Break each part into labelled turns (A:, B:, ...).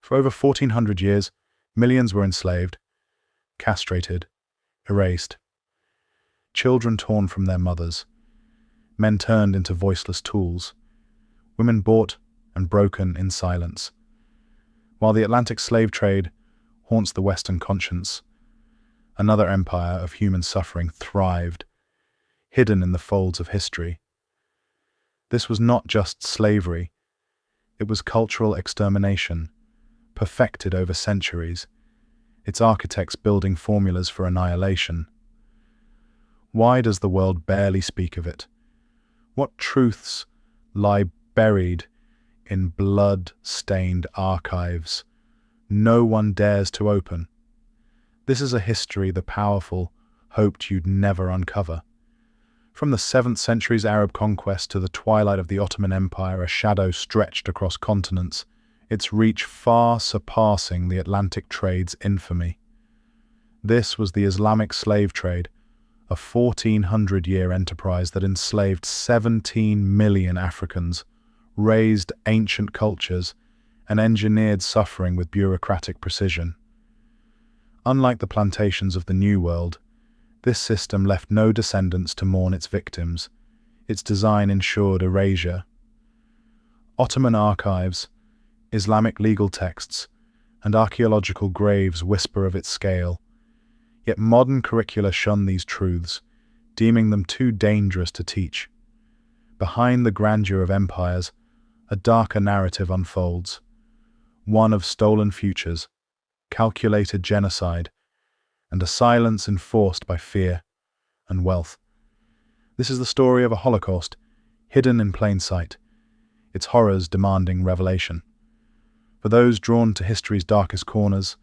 A: For over 1400 years, millions were enslaved, castrated, erased, children torn from their mothers, men turned into voiceless tools, women bought and broken in silence. While the Atlantic slave trade haunts the Western conscience, another empire of human suffering thrived, hidden in the folds of history. This was not just slavery, it was cultural extermination, perfected over centuries, its architects building formulas for annihilation. Why does the world barely speak of it? What truths lie buried in blood-stained archives no one dares to open? This is a history the powerful hoped you'd never uncover. From the 7th century's Arab conquest to the twilight of the Ottoman Empire, a shadow stretched across continents, its reach far surpassing the Atlantic trade's infamy. This was the Islamic slave trade, a 1400-year enterprise that enslaved 17 million Africans, raised ancient cultures, and engineered suffering with bureaucratic precision. Unlike the plantations of the New World, this system left no descendants to mourn its victims. Its design ensured erasure. Ottoman archives, Islamic legal texts, and archaeological graves whisper of its scale. Yet modern curricula shun these truths, deeming them too dangerous to teach. Behind the grandeur of empires, a darker narrative unfolds, one of stolen futures, calculated genocide, and a silence enforced by fear and wealth. This is the story of a Holocaust, hidden in plain sight, its horrors demanding revelation. For those drawn to history's darkest corners,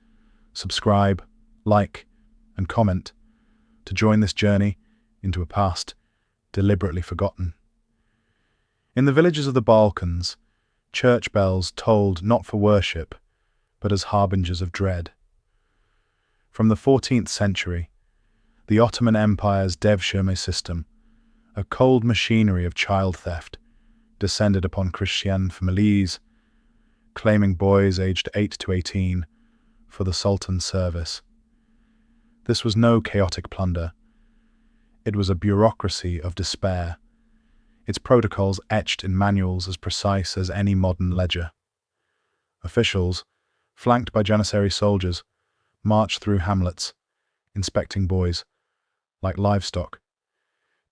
A: subscribe, like, and comment to join this journey into a past deliberately forgotten. In the villages of the Balkans, church bells tolled not for worship, but as harbingers of dread. From the 14th century, the Ottoman Empire's devshirme system, a cold machinery of child theft, descended upon Christian families, claiming boys aged 8 to 18 for the Sultan's service. This was no chaotic plunder. It was a bureaucracy of despair, its protocols etched in manuals as precise as any modern ledger. Officials, flanked by Janissary soldiers, marched through hamlets, inspecting boys like livestock.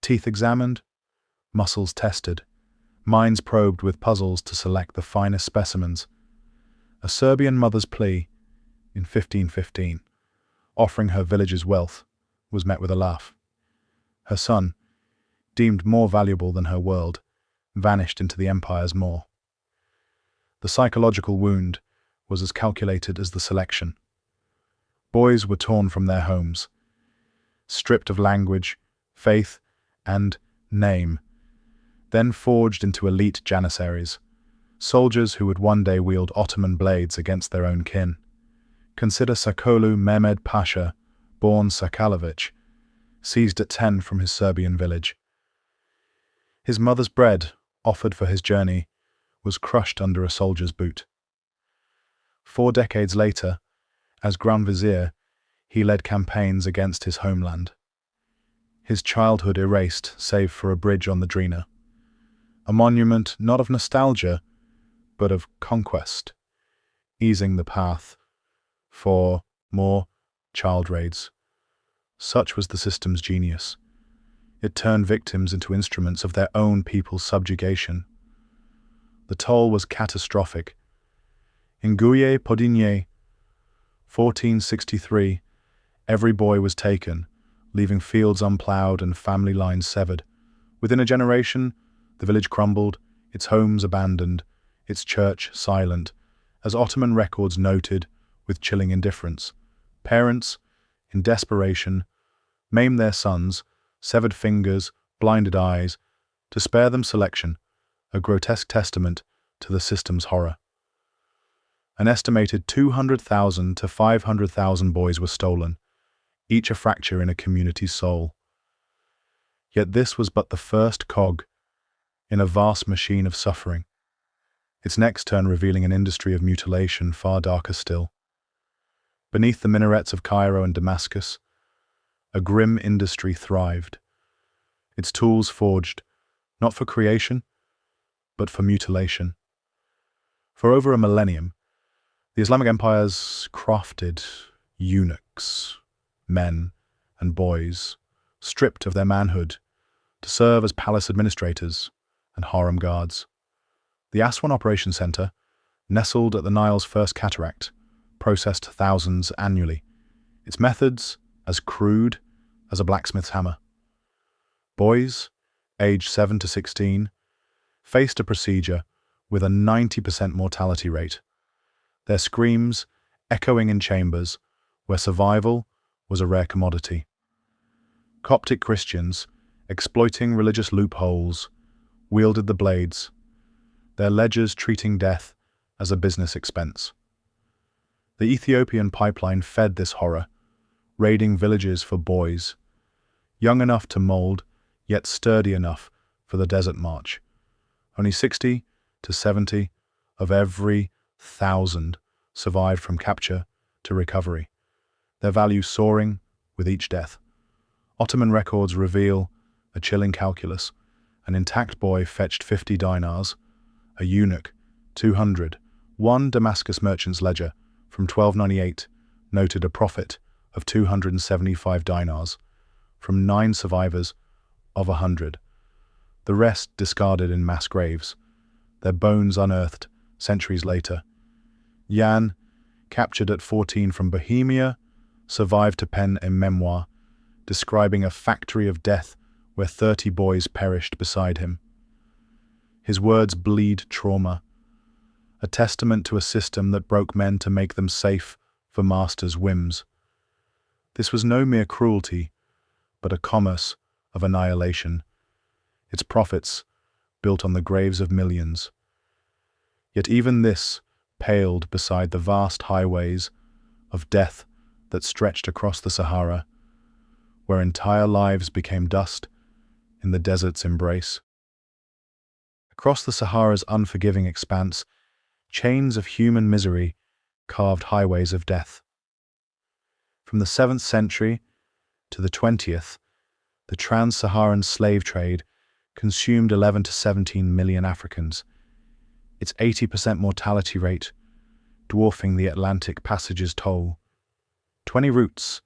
A: Teeth examined, muscles tested, minds probed with puzzles to select the finest specimens. A Serbian mother's plea, in 1515, offering her village's wealth, was met with a laugh. Her son, deemed more valuable than her world, vanished into the empire's maw. The psychological wound was as calculated as the selection. Boys were torn from their homes, stripped of language, faith, and name, then forged into elite janissaries, soldiers who would one day wield Ottoman blades against their own kin. Consider Sakolu Mehmed Pasha, born Sakalovic, seized at 10 from his Serbian village. His mother's bread, offered for his journey, was crushed under a soldier's boot. 4 decades later, as Grand Vizier, he led campaigns against his homeland. His childhood erased save for a bridge on the Drina, a monument not of nostalgia, but of conquest, easing the path for more child raids. Such was the system's genius. It turned victims into instruments of their own people's subjugation. The toll was catastrophic. In Guye Podinje, 1463, every boy was taken, leaving fields unploughed and family lines severed. Within a generation, the village crumbled, its homes abandoned, its church silent, as Ottoman records noted with chilling indifference. Parents, in desperation, maimed their sons, severed fingers, blinded eyes, to spare them selection, a grotesque testament to the system's horror. An estimated 200,000 to 500,000 boys were stolen, each a fracture in a community's soul. Yet this was but the first cog in a vast machine of suffering. its next turn revealing an industry of mutilation far darker still. Beneath the minarets of Cairo and Damascus, a grim industry thrived, its tools forged, not for creation, but for mutilation. For over a millennium, the Islamic empires crafted eunuchs, men and boys, stripped of their manhood, to serve as palace administrators and harem guards. The Aswan Operations Center, nestled at the Nile's first cataract, processed thousands annually, its methods as crude as a blacksmith's hammer. Boys, aged 7 to 16, faced a procedure with a 90% mortality rate, their screams echoing in chambers where survival was a rare commodity. Coptic Christians, exploiting religious loopholes, wielded the blades, their ledgers treating death as a business expense. The Ethiopian pipeline fed this horror, raiding villages for boys, young enough to mold, yet sturdy enough for the desert march. Only 60 to 70 of every 1,000 survived from capture to recovery, their value soaring with each death. Ottoman records reveal a chilling calculus. An intact boy fetched 50 dinars, a eunuch 200. One Damascus merchant's ledger from 1298 noted a profit of 275 dinars from 9 survivors of 100. The rest discarded in mass graves, their bones unearthed centuries later. Jan, captured at 14 from Bohemia, survived to pen a memoir describing a factory of death where 30 boys perished beside him. His words bleed trauma, a testament to a system that broke men to make them safe for masters' whims. This was no mere cruelty, but a commerce of annihilation, its profits built on the graves of millions. Yet even this paled beside the vast highways of death that stretched across the Sahara, where entire lives became dust in the desert's embrace. Across the Sahara's unforgiving expanse, chains of human misery carved highways of death. From the 7th century to the 20th, the trans-Saharan slave trade consumed 11 to 17 million Africans, its 80% mortality rate dwarfing the Atlantic Passage's toll. 20 routes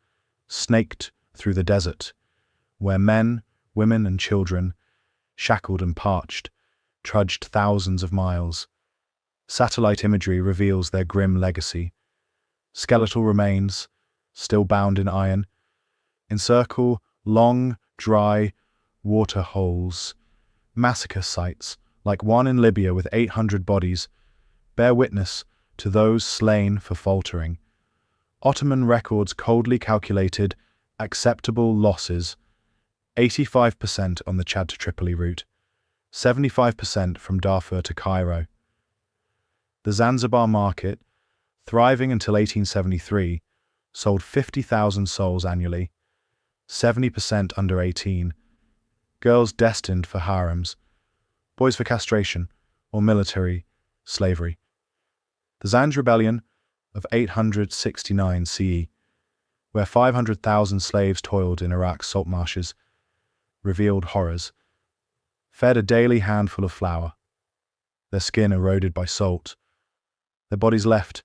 A: snaked through the desert, where men, women and children, shackled and parched, trudged thousands of miles. Satellite imagery reveals their grim legacy. Skeletal remains, still bound in iron, encircle long, dry water holes. Massacre sites, like one in Libya with 800 bodies, bear witness to those slain for faltering. Ottoman records coldly calculated acceptable losses: 85% on the Chad to Tripoli route, 75% from Darfur to Cairo. The Zanzibar market, thriving until 1873, sold 50,000 souls annually, 70% under 18, girls destined for harems, boys for castration or military slavery. The Zanj Rebellion of 869 CE, where 500,000 slaves toiled in Iraq's salt marshes, revealed horrors. Fed a daily handful of flour, their skin eroded by salt, their bodies left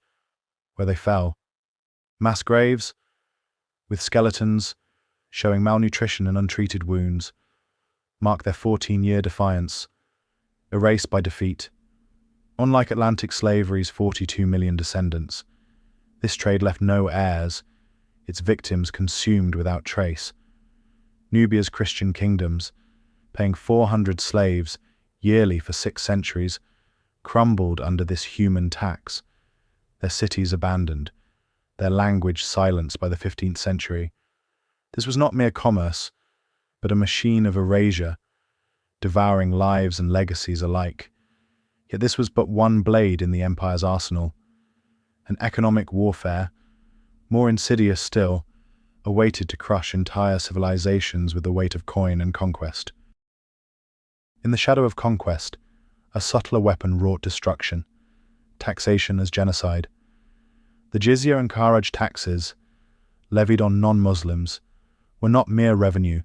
A: where they fell. Mass graves, with skeletons showing malnutrition and untreated wounds, mark their 14-year defiance, erased by defeat. Unlike Atlantic slavery's 42 million descendants, this trade left no heirs, its victims consumed without trace. Nubia's Christian kingdoms, paying 400 slaves yearly for 6 centuries, crumbled under this human tax, their cities abandoned, their language silenced by the 15th century. This was not mere commerce, but a machine of erasure, devouring lives and legacies alike. Yet this was but one blade in the empire's arsenal. An economic warfare, more insidious still, awaited to crush entire civilizations with the weight of coin and conquest. In the shadow of conquest, a subtler weapon wrought destruction, taxation as genocide. The jizya and kharaj taxes, levied on non-Muslims, were not mere revenue,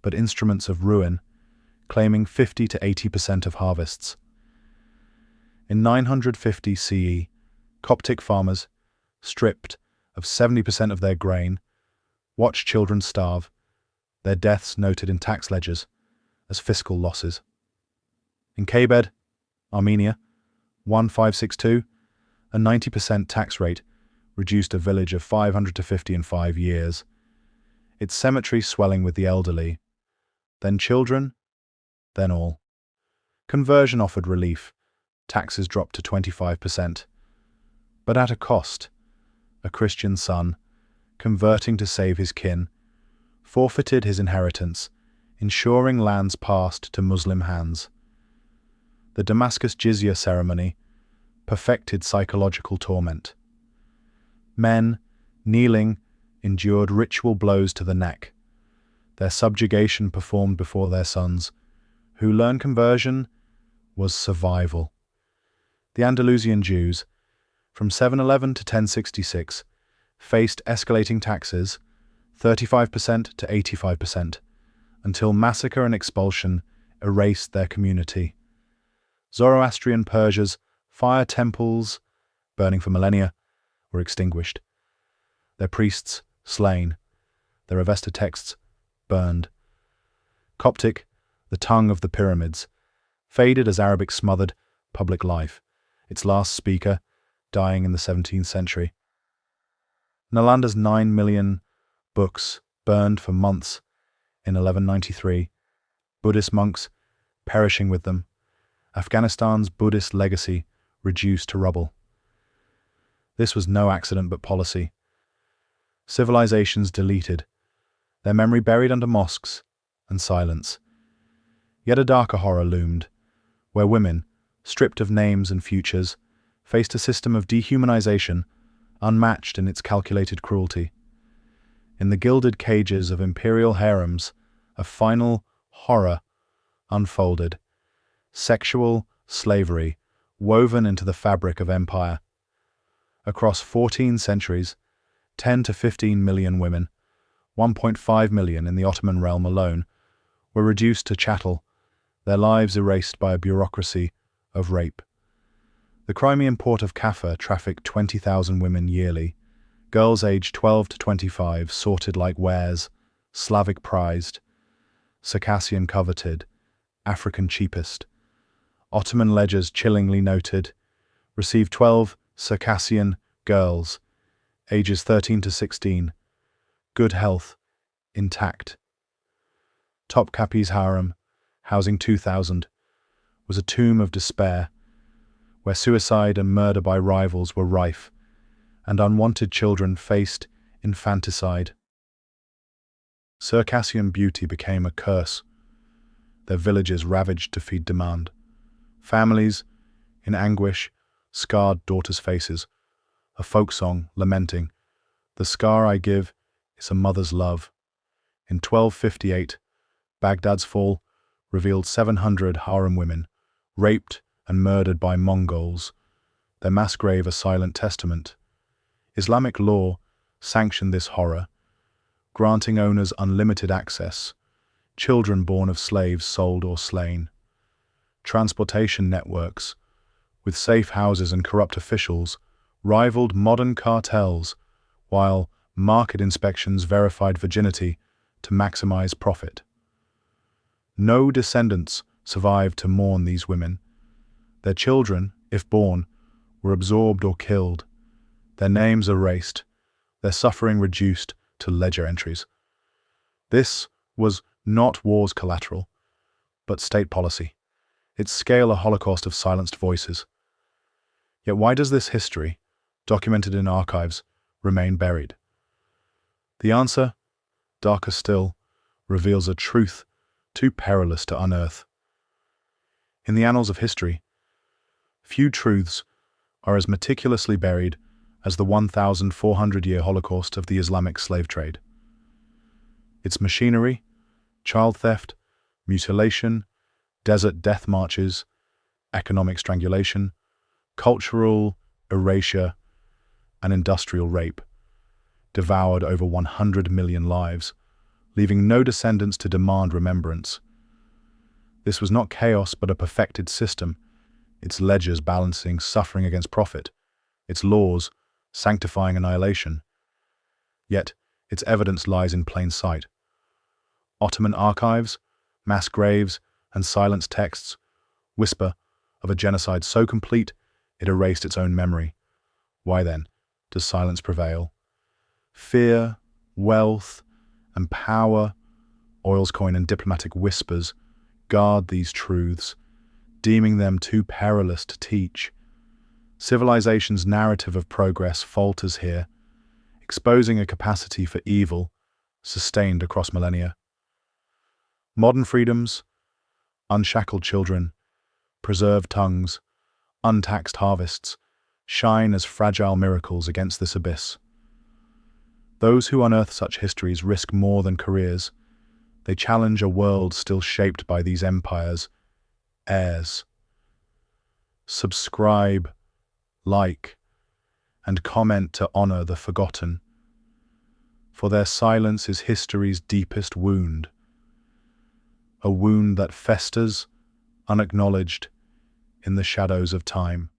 A: but instruments of ruin, claiming 50 to 80% of harvests. In 950 CE, Coptic farmers, stripped of 70% of their grain, watched children starve, their deaths noted in tax ledgers as fiscal losses. In Kabed, Armenia, 1562, a 90% tax rate reduced a village of 500 to 50 in 5 years, its cemetery swelling with the elderly, then children, then all. Conversion offered relief, taxes dropped to 25%. But at a cost, a Christian son, converting to save his kin, forfeited his inheritance, ensuring lands passed to Muslim hands. The Damascus jizya ceremony perfected psychological torment. Men, kneeling, endured ritual blows to the neck, their subjugation performed before their sons, who learned conversion was survival. The Andalusian Jews, from 711 to 1066, faced escalating taxes, 35% to 85%, until massacre and expulsion erased their community. Zoroastrian Persia's fire temples, burning for millennia, were extinguished. Their priests slain, their Avesta texts burned. Coptic, the tongue of the pyramids, faded as Arabic smothered public life, its last speaker dying in the 17th century. Nalanda's 9 million books burned for months in 1193, Buddhist monks perishing with them, Afghanistan's Buddhist legacy reduced to rubble. This was no accident but policy. Civilizations deleted, their memory buried under mosques and silence. Yet a darker horror loomed, where women, stripped of names and futures, faced a system of dehumanization unmatched in its calculated cruelty. In the gilded cages of imperial harems, a final horror unfolded. Sexual slavery woven into the fabric of empire. Across 14 centuries, 10 to 15 million women, 1.5 million in the Ottoman realm alone, were reduced to chattel, their lives erased by a bureaucracy of rape. The Crimean port of Kaffa trafficked 20,000 women yearly, girls aged 12 to 25 sorted like wares, Slavic prized, Circassian coveted, African cheapest. Ottoman ledgers chillingly noted, received 12 Circassian girls, ages 13 to 16, good health, intact. Topkapi's harem, housing 2,000, was a tomb of despair, where suicide and murder by rivals were rife, and unwanted children faced infanticide. Circassian beauty became a curse, their villages ravaged to feed demand. Families, in anguish, scarred daughters' faces, a folk song lamenting, "The scar I give is a mother's love." In 1258, Baghdad's fall revealed 700 harem women, raped and murdered by Mongols, their mass grave a silent testament. Islamic law sanctioned this horror, granting owners unlimited access, children born of slaves sold or slain. Transportation networks, with safe houses and corrupt officials, rivaled modern cartels, while market inspections verified virginity to maximize profit. No descendants survived to mourn these women. Their children, if born, were absorbed or killed, their names erased, their suffering reduced to ledger entries. This was not war's collateral, but state policy, its scale a holocaust of silenced voices. Yet why does this history, documented in archives, remain buried? The answer, darker still, reveals a truth too perilous to unearth. In the annals of history, few truths are as meticulously buried as the 1,400-year Holocaust of the Islamic slave trade. Its machinery, child theft, mutilation, desert death marches, economic strangulation, cultural erasure, and industrial rape devoured over 100 million lives, leaving no descendants to demand remembrance. This was not chaos but a perfected system, its ledgers balancing suffering against profit, its laws sanctifying annihilation. Yet, its evidence lies in plain sight. Ottoman archives, mass graves, and silenced texts whisper of a genocide so complete it erased its own memory. Why then does silence prevail? Fear, wealth, and power, oil's coin and diplomatic whispers guard these truths, deeming them too perilous to teach. Civilization's narrative of progress falters here, exposing a capacity for evil sustained across millennia. Modern freedoms, unshackled children, preserved tongues, untaxed harvests, shine as fragile miracles against this abyss. Those who unearth such histories risk more than careers. They challenge a world still shaped by these empires' heirs. Subscribe, like, and comment to honor the forgotten, for their silence is history's deepest wound, a wound that festers, unacknowledged, in the shadows of time.